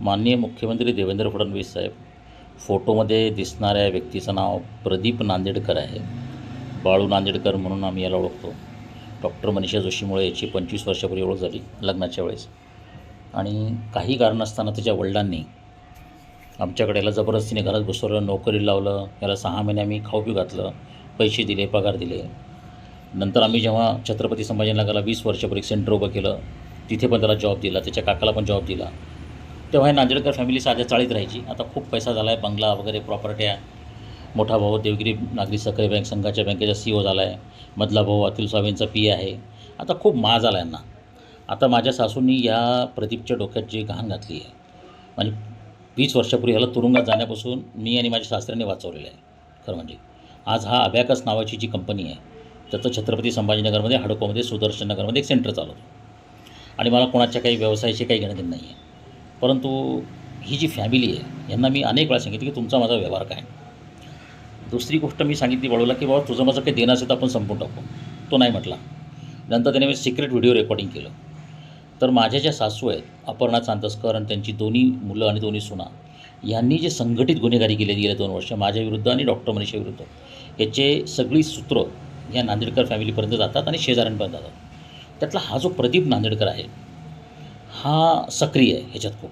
माननीय मुख्यमंत्री देवेंद्र फडणवीस साहेब, फोटोमध्ये दिसणाऱ्या व्यक्तीचं नाव प्रदीप नांदेडकर आहे. बाळू नांदेडकर म्हणून आम्ही याला ओळखतो. डॉक्टर मनीषा जोशीमुळे याची 25 वर्षापूर्वी ओळख झाली लग्नाच्या वेळेस. आणि काही कारणास्तव त्याच्या वडिलांनी आमच्याकडे याला जबरदस्तीने घरात बसवलं, नोकरीला लावलं. याला 6 महिने आम्ही खाऊ-पिऊ घातलं, पैसे दिले, पगार दिले. नंतर आम्ही जेव्हा छत्रपती संभाजीनगरला 20 वर्षापूर्वी एक सेंटर उभं केलं, तिथे पण त्याला जॉब दिला, त्याच्या काकाला पण जॉब दिला. तेव्हा हे नांदेडकर फॅमिली साध्या चाळीत राहायची. आता खूप पैसा झाला आहे, बंगला वगैरे, प्रॉपर्ट्या. मोठा भाऊ देवगिरी नागरी सहकारी बँक संघाच्या बँकेचा CEO झाला आहे. मधला भाऊ अतुल सावेंचा PA आहे. आता खूप माज आला यांना. आता माझ्या सासूंनी या प्रदीपच्या डोक्यात जी घाण घातली आहे, म्हणजे 20 वर्षापूर्वी ह्याला तुरुंगात जाण्यापासून मी आणि माझ्या सासऱ्यांनी वाचवलेलं आहे. खरं म्हणजे आज हा अबॅकस नावाची जी कंपनी आहे, त्याचं छत्रपती संभाजीनगरमध्ये, हडकोमध्ये, सुदर्शन नगरमध्ये एक सेंटर चालवतो. आणि मला कोणाच्या काही व्यवसायाची काही घेणं देणं नाही आहे. परंतु ही जी फॅमिली आहे, यांना मी अनेक वेळा सांगितलं की तुमचा माझा व्यवहार काय. दुसरी गोष्ट मी सांगितली बाळूला की बाबा तुझं माझं काही देणं असेल तर आपण संपून टाकू. तो नाही म्हटला. नंतर त्याने मी सिक्रेट व्हिडिओ रेकॉर्डिंग केलं. तर माझ्या ज्या सासू आहेत, अपर्णा चांदसकर आणि त्यांची दोन्ही मुलं आणि दोन्ही सुना, यांनी जे संघटित गुन्हेगारी केलेली गेल्या 2 वर्ष माझ्याविरुद्ध आणि डॉक्टर मनीषा विरुद्ध, याचे सगळी सूत्र या नांदेडकर फॅमिलीपर्यंत जातात आणि शेजाऱ्यांपर्यंत जातात. त्यातला हा जो प्रदीप नांदेडकर आहे, हा सक्रिय आहे ह्याच्यात खूप.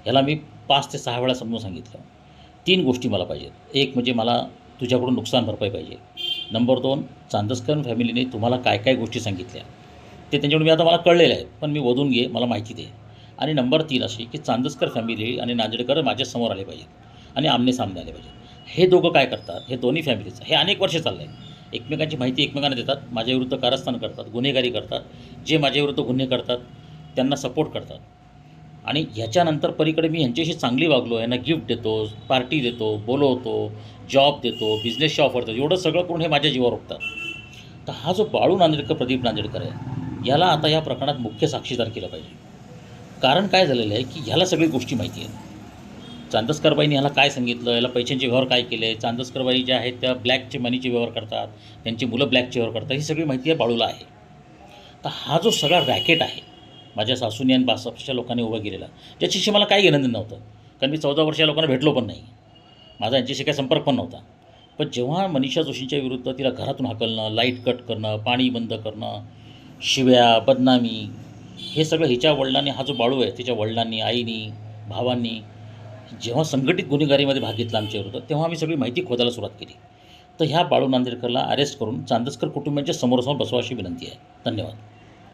ह्याला मी 5 ते 6 वेळा समजून सांगितलं. 3 गोष्टी मला पाहिजेत. एक म्हणजे मला तुझ्याकडून नुकसान भरपाई पाहिजे. नंबर 2, चांदसकर फॅमिलीने तुम्हाला काय काय गोष्टी सांगितल्या ते त्यांच्याकडून मी आता मला कळलेलं आहे, पण मी वधून घे, मला माहिती दे. आणि नंबर 3 अशी की चांदसकर फॅमिली आणि नांदेडकर माझ्यासमोर आले पाहिजेत आणि आमने-सामने आले पाहिजेत. हे दोघं काय करतात, हे दोन्ही फॅमिलीचं हे अनेक वर्ष चाललं आहे. एकमेकांची माहिती एकमेकांना देतात, माझ्याविरुद्ध कारस्थान करतात, गुन्हेगारी करतात. जे माझ्याविरुद्ध गुन्हे करतात त्यांना सपोर्ट करतात. आणि ह्याच्यानंतर पलीकडे मी ह्यांच्याशी चांगली वागलो, यांना गिफ्ट देतो, पार्टी देतो, बोलवतो, जॉब देतो, बिझनेसची ऑफर देतो. एवढं सगळं करून हे माझ्या जीवावर उठतात. तर हा जो बाळू नांदेडकर, प्रदीप नांदेडकर आहे, याला आता या प्रकरणात मुख्य साक्षीदार केलं पाहिजे. कारण काय झालेलं आहे की ह्याला सगळी गोष्टी माहिती आहेत. चांदसकरबाईंनी ह्याला काय सांगितलं, याला पैशांचे व्यवहार काय केले, चांदसकरबाई ज्या आहेत त्या ब्लॅकचे मनीचे व्यवहार करतात, त्यांची मुलं ब्लॅकचे व्यवहार करतात, ही सगळी माहिती आहे बाळूला आहे. तर हा जो सगळा रॅकेट आहे माझ्या सासूनी आणि बासाच्या लोकांनी उभा केलेला, ज्याच्याशी मला काही घेणं नव्हतं. कारण मी 14 वर्ष या लोकांना भेटलो पण नाही, माझा यांच्याशी काही संपर्क पण नव्हता. पण जेव्हा मनीषा जोशींच्या विरुद्ध तिला घरातून हाकलणं, लाईट कट करणं, पाणी बंद करणं, शिव्या, बदनामी, हे सगळं हिच्या वडिलांनी, हा जो बाळू आहे तिच्या वडिलांनी, आईनी, भावांनी जेव्हा संघटित गुन्हेगारीमध्ये भाग घेतला आमच्या विरुद्ध, तेव्हा आम्ही सगळी माहिती खोदायला सुरुवात केली. तर ह्या बाळू नांदेडकरला अरेस्ट करून चांदसकर कुटुंबियांच्या समोरासमोर बसवा अशी विनंती आहे. धन्यवाद.